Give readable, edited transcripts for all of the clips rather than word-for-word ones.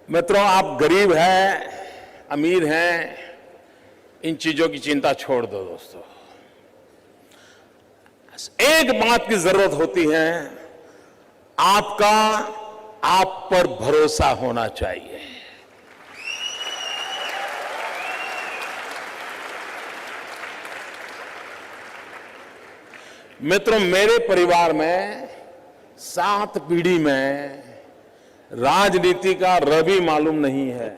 मित्रों, आप गरीब हैं, अमीर हैं, इन चीजों की चिंता छोड़ दो दोस्तों। एक बात की जरूरत होती है, आपका आप पर भरोसा होना चाहिए। मित्रों, मेरे परिवार में 7 पीढ़ी में राजनीति का रवि मालूम नहीं है।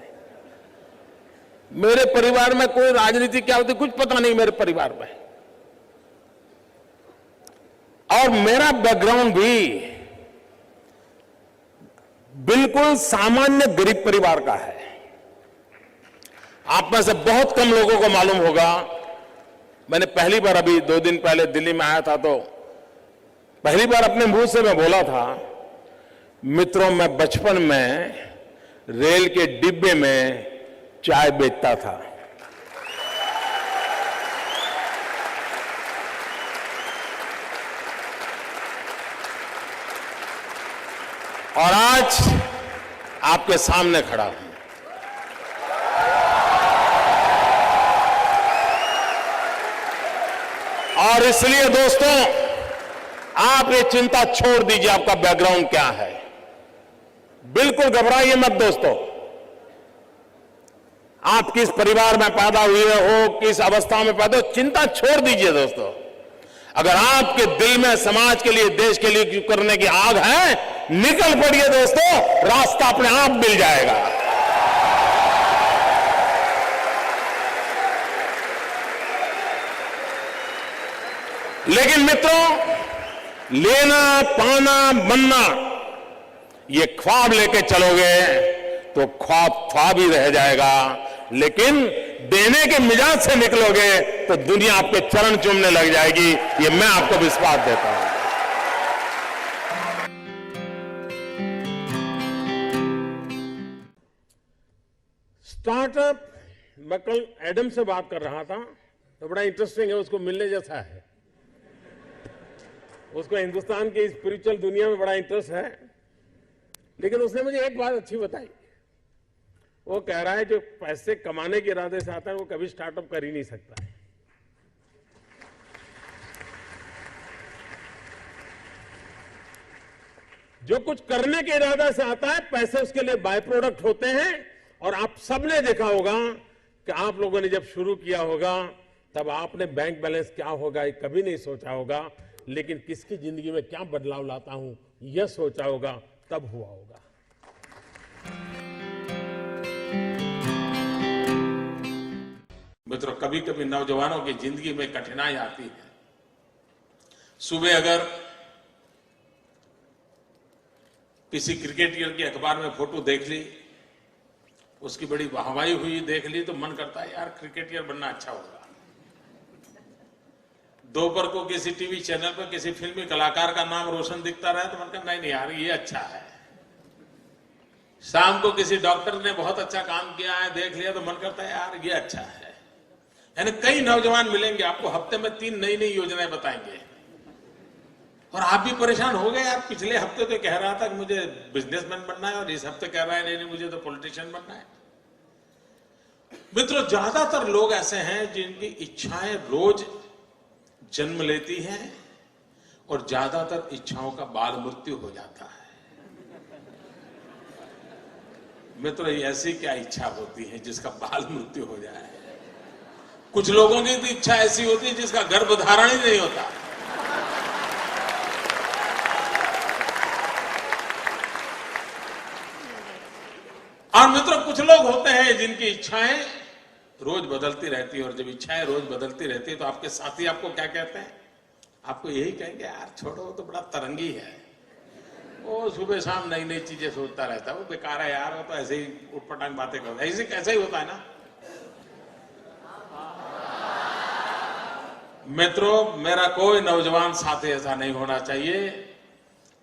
मेरे परिवार में कोई राजनीति क्या होती कुछ पता नहीं मेरे परिवार में। और मेरा बैकग्राउंड भी बिल्कुल सामान्य गरीब परिवार का है। आप में से बहुत कम लोगों को मालूम होगा, मैंने पहली बार अभी 2 दिन पहले दिल्ली में आया था तो पहली बार अपने मुंह से मैं बोला था, मित्रों, मैं बचपन में रेल के डिब्बे में चाय बेचता था। और आज आपके सामने खड़ा हूं। और इसलिए दोस्तों, आप ये चिंता छोड़ दीजिए आपका बैकग्राउंड क्या है। बिल्कुल घबराइए मत दोस्तों। आप किस परिवार में पैदा हुए हो, किस अवस्था में पैदा हो, चिंता छोड़ दीजिए दोस्तों। अगर आपके दिल में समाज के लिए, देश के लिए करने की आग है, निकल पड़िए दोस्तों, रास्ता अपने आप मिल जाएगा। लेकिन मित्रों, लेना, पाना, बनना, ये ख्वाब लेके चलोगे तो ख्वाब ख्वाब ही रह जाएगा। लेकिन देने के मिजाज से निकलोगे तो दुनिया आपके चरण चूमने लग जाएगी। ये मैं आपको विश्वास देता हूं। स्टार्टअप, मैं कल एडम से बात कर रहा था तो बड़ा इंटरेस्टिंग है, उसको मिलने जैसा है। उसको हिंदुस्तान की स्पिरिचुअल दुनिया में बड़ा इंटरेस्ट है। लेकिन उसने मुझे एक बात अच्छी बताई। वो कह रहा है जो पैसे कमाने के इरादे से आता है वो कभी स्टार्टअप कर ही नहीं सकता है। जो कुछ करने के इरादे से आता है, पैसे उसके लिए बाय प्रोडक्ट होते हैं। और आप सबने देखा होगा कि आप लोगों ने जब शुरू किया होगा तब आपने बैंक बैलेंस क्या होगा ये कभी नहीं सोचा होगा। लेकिन किसकी जिंदगी में क्या बदलाव लाता हूं यह सोचा होगा, तब हुआ होगा। मित्रों, कभी कभी नौजवानों की जिंदगी में कठिनाई आती है। सुबह अगर किसी क्रिकेटर की अखबार में फोटो देख ली, उसकी बड़ी वाहवाही हुई देख ली, तो मन करता है यार क्रिकेटर बनना अच्छा होगा। दोपहर को किसी टीवी चैनल पर किसी फिल्मी कलाकार का नाम रोशन दिखता रहे तो मन करता नहीं यार ये अच्छा है। शाम को किसी डॉक्टर ने बहुत अच्छा काम किया है देख लिया तो मन करता है यार ये अच्छा है। यानी कई नौजवान मिलेंगे आपको, हफ्ते में 3 नई नई योजनाएं बताएंगे और आप भी परेशान हो गए। यार पिछले हफ्ते तो कह रहा था कि मुझे बिजनेसमैन बनना है और इस हफ्ते कह रहा है नहीं मुझे तो पॉलिटिशियन बनना है। मित्रों, ज्यादातर लोग ऐसे हैं जिनकी इच्छाएं रोज जन्म लेती हैं और ज्यादातर इच्छाओं का बाल मृत्यु हो जाता है। मित्रों, ऐसी क्या इच्छा होती है जिसका बाल मृत्यु हो जाए? कुछ लोगों की तो इच्छा ऐसी होती है जिसका गर्भधारण ही नहीं होता। और मित्रों, कुछ लोग होते हैं जिनकी इच्छाएं रोज बदलती रहती है। और जब इच्छाएं रोज बदलती रहती है तो आपके साथी आपको क्या कहते हैं? आपको यही कहेंगे यार छोड़ो, वो तो बड़ा तरंगी है, वो सुबह शाम नई नई चीजें सोचता रहता है, वो बेकार है यार, वो तो ऐसे ही उटपटांग बातें करता है। ऐसे कैसा ही होता है ना। मित्रों, मेरा कोई नौजवान साथी ऐसा नहीं होना चाहिए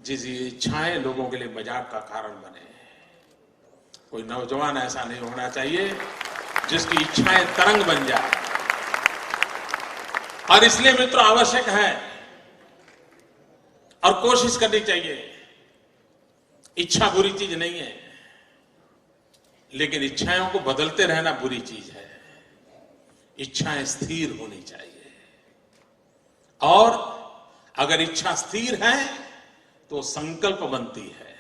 जिसकी इच्छाएं लोगों के लिए मजाक का कारण बने। कोई नौजवान ऐसा नहीं होना चाहिए जिसकी इच्छाएं तरंग बन जाए। और इसलिए मित्रों, आवश्यक है और कोशिश करनी चाहिए। इच्छा बुरी चीज नहीं है। लेकिन इच्छाओं को बदलते रहना बुरी चीज है। इच्छाएं स्थिर होनी चाहिए, और अगर इच्छा स्थिर है तो संकल्प बनती है,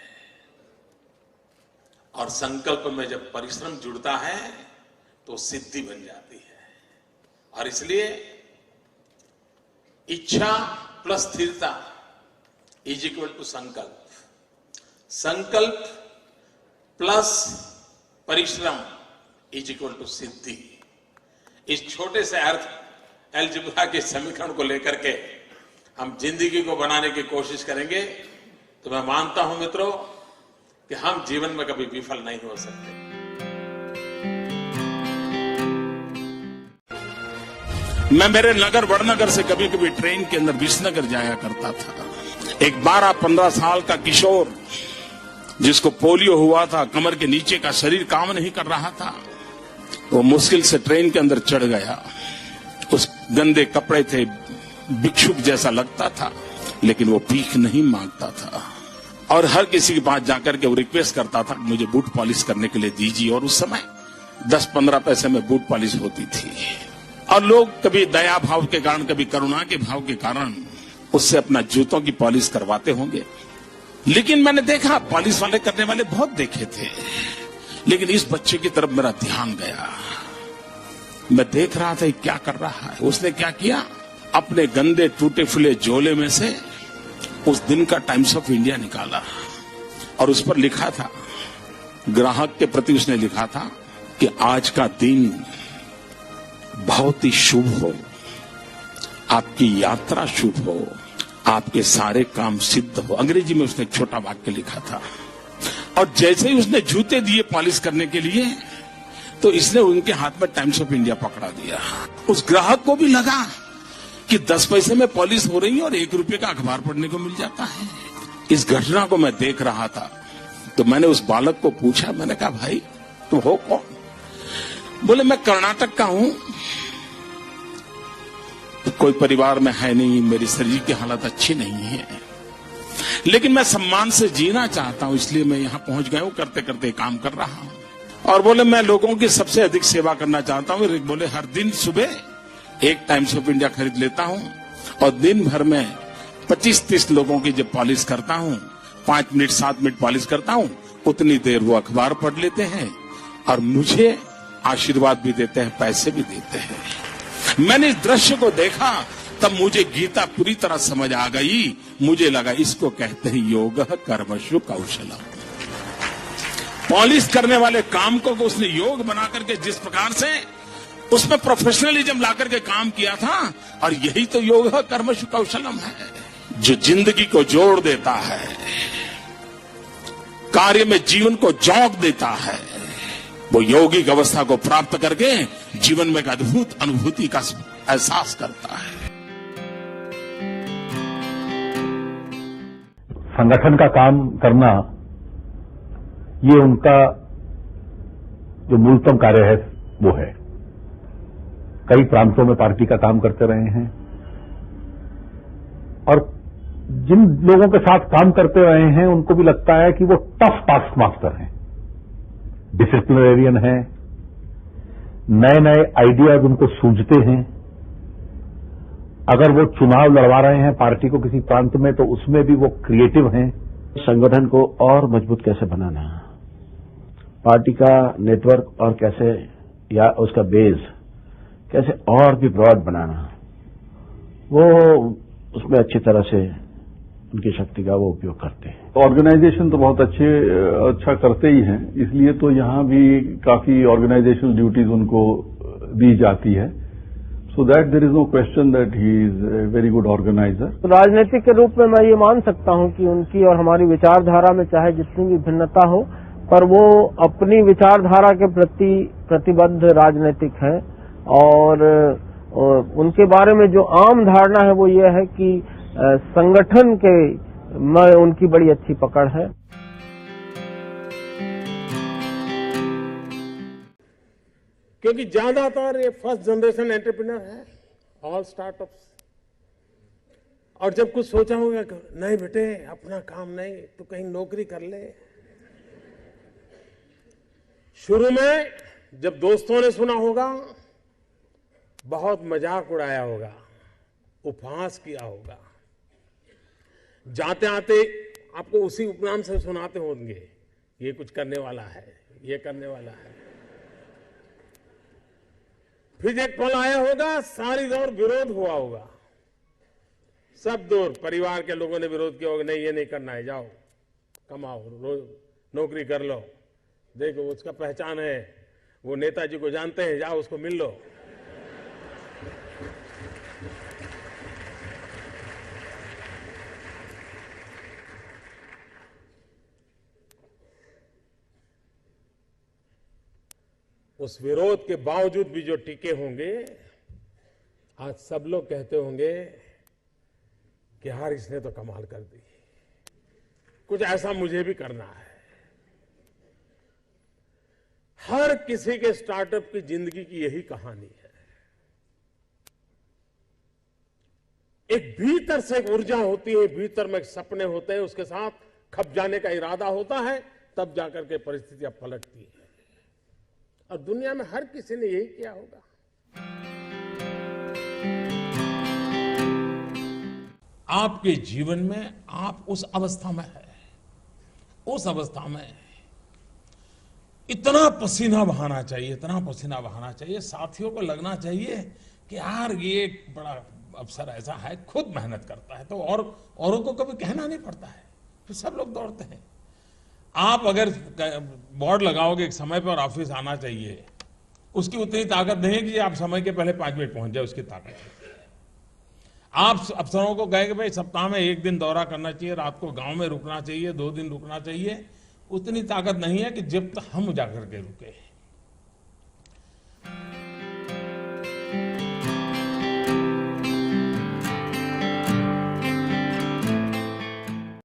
और संकल्प में जब परिश्रम जुड़ता है तो सिद्धि बन जाती है। और इसलिए इच्छा प्लस स्थिरता इज इक्वल टू संकल्प, संकल्प प्लस परिश्रम इज इक्वल टू सिद्धि। इस छोटे से अर्थ अलजेब्रा के समीकरण को लेकर के हम जिंदगी को बनाने की कोशिश करेंगे तो मैं मानता हूं मित्रों कि हम जीवन में कभी विफल नहीं हो सकते। मैं मेरे नगर वड़नगर से कभी कभी ट्रेन के अंदर विसनगर जाया करता था। एक 12-15 साल का किशोर जिसको पोलियो हुआ था, कमर के नीचे का शरीर काम नहीं कर रहा था, वो मुश्किल से ट्रेन के अंदर चढ़ गया। उस गंदे कपड़े थे, भिक्षुक जैसा लगता था, लेकिन वो भीख नहीं मांगता था और हर किसी के पास जाकर के वो रिक्वेस्ट करता था मुझे बूट पॉलिश करने के लिए दीजिए। और उस समय 10-15 पैसे में बूट पॉलिश होती थी, और लोग कभी दया भाव के कारण, कभी करुणा के भाव के कारण उससे अपना जूतों की पॉलिश करवाते होंगे। लेकिन मैंने देखा पॉलिश वाले करने वाले बहुत देखे थे, लेकिन इस बच्चे की तरफ मेरा ध्यान गया। मैं देख रहा था क्या कर रहा है। उसने क्या किया, अपने गंदे टूटे फूले झोले में से उस दिन का टाइम्स ऑफ इंडिया निकाला और उस पर लिखा था, ग्राहक के प्रति उसने लिखा था कि आज का दिन बहुत ही शुभ हो, आपकी यात्रा शुभ हो, आपके सारे काम सिद्ध हो। अंग्रेजी में उसने एक छोटा वाक्य लिखा था। और जैसे ही उसने जूते दिए पॉलिश करने के लिए तो इसने उनके हाथ में टाइम्स ऑफ इंडिया पकड़ा दिया। उस ग्राहक को भी लगा कि 10 पैसे में पॉलिश हो रही है और 1 रुपये का अखबार पढ़ने को मिल जाता है। इस घटना को मैं देख रहा था तो मैंने उस बालक को पूछा, मैंने कहा भाई तुम हो कौन? बोले मैं कर्नाटक का हूं, तो कोई परिवार में है नहीं, मेरी शरीर की हालत अच्छी नहीं है, लेकिन मैं सम्मान से जीना चाहता हूं, इसलिए मैं यहां पहुंच गया हूं, करते करते काम कर रहा हूं। और बोले मैं लोगों की सबसे अधिक सेवा करना चाहता हूं। बोले हर दिन सुबह एक टाइम्स ऑफ इंडिया खरीद लेता हूं और दिन भर में 25-30 लोगों की जब पॉलिश करता हूं, 5 मिनट 7 मिनट पॉलिश करता हूं, उतनी देर वो अखबार पढ़ लेते हैं और मुझे आशीर्वाद भी देते हैं, पैसे भी देते हैं। मैंने इस दृश्य को देखा तब मुझे गीता पूरी तरह समझ आ गई। मुझे लगा इसको कहते हैं योग कर्मसु कौशलम। पॉलिश करने वाले काम को उसने योग बना करके जिस प्रकार से उसमें प्रोफेशनलिज्म ला करके काम किया था, और यही तो योग कर्मसु कौशलम है, जो जिंदगी को जोड़ देता है, कार्य में जीवन को जोक देता है। वो यौगिक अवस्था को प्राप्त करके जीवन में एक अद्भुत अनुभूति का एहसास करता है। संगठन का काम करना ये उनका जो मूलतम कार्य है वो है। कई प्रांतों में पार्टी का काम करते रहे हैं और जिन लोगों के साथ काम करते रहे हैं उनको भी लगता है कि वो टफ टास्क मास्टर हैं, डिसिप्लिनरियन हैं, नए नए आइडियाज उनको सूझते हैं। अगर वो चुनाव लड़वा रहे हैं पार्टी को किसी प्रांत में तो उसमें भी वो क्रिएटिव हैं। संगठन को और मजबूत कैसे बनाना, पार्टी का नेटवर्क और कैसे, या उसका बेस कैसे और भी ब्रॉड बनाना, वो उसमें अच्छी तरह से उनकी शक्ति का वो उपयोग करते हैं। ऑर्गेनाइजेशन तो बहुत अच्छा करते ही हैं, इसलिए तो यहाँ भी काफी ऑर्गेनाइजेशनल ड्यूटीज उनको दी जाती है। So that there is no question that he is a very good organiser. राजनीतिक के रूप में मैं ये मान सकता हूँ कि उनकी और हमारी विचारधारा में चाहे जितनी भी भिन्नता हो, पर वो अपनी विचारधारा के प्रति प्रतिबद्ध राजनीतिक हैं। और उनके बारे में जो आम धारणा है वो ये है कि संगठन के में उनकी बड़ी अच्छी पकड़ है। क्योंकि ज्यादातर ये फर्स्ट जनरेशन एंटरप्रेन्योर है, ऑल स्टार्टअप्स। और जब कुछ सोचा होगा नहीं बेटे अपना काम नहीं तो कहीं नौकरी कर ले, शुरू में जब दोस्तों ने सुना होगा, बहुत मजाक उड़ाया होगा, उपहास किया होगा, जाते आते आपको उसी उपनाम से सुनाते होंगे, ये कुछ करने वाला है, ये करने वाला है। फिर एक पल आया होगा, सारी दौर विरोध हुआ होगा, सब दौर परिवार के लोगों ने विरोध किया होगा, नहीं ये नहीं करना है, जाओ कमाओ, नौकरी कर लो, देखो उसका पहचान है, वो नेताजी को जानते हैं, जाओ उसको मिल लो। उस विरोध के बावजूद भी जो टिके होंगे, आज सब लोग कहते होंगे कि यार इसने तो कमाल कर दी, कुछ ऐसा मुझे भी करना है। हर किसी के स्टार्टअप की जिंदगी की यही कहानी है। एक भीतर से एक ऊर्जा होती है, भीतर में एक सपने होते हैं, उसके साथ खप जाने का इरादा होता है, तब जाकर के परिस्थितियां पलटती है। और दुनिया में हर किसी ने यही किया होगा। आपके जीवन में आप उस अवस्था में है, उस अवस्था में इतना पसीना बहाना चाहिए, इतना पसीना बहाना चाहिए, साथियों को लगना चाहिए कि यार ये एक बड़ा अवसर ऐसा है, खुद मेहनत करता है तो और औरों को कभी कहना नहीं पड़ता है, फिर सब लोग दौड़ते हैं। आप अगर बोर्ड लगाओगे एक समय पर ऑफिस आना चाहिए, उसकी उतनी ताकत नहीं है कि आप समय के पहले 5 मिनट पहुंच जाए, उसकी ताकत है। आप अफसरों को कहेंगे भाई सप्ताह में 1 दिन दौरा करना चाहिए, रात को गांव में रुकना चाहिए, 2 दिन रुकना चाहिए, उतनी ताकत नहीं है कि जब तक हम जाकर के रुके।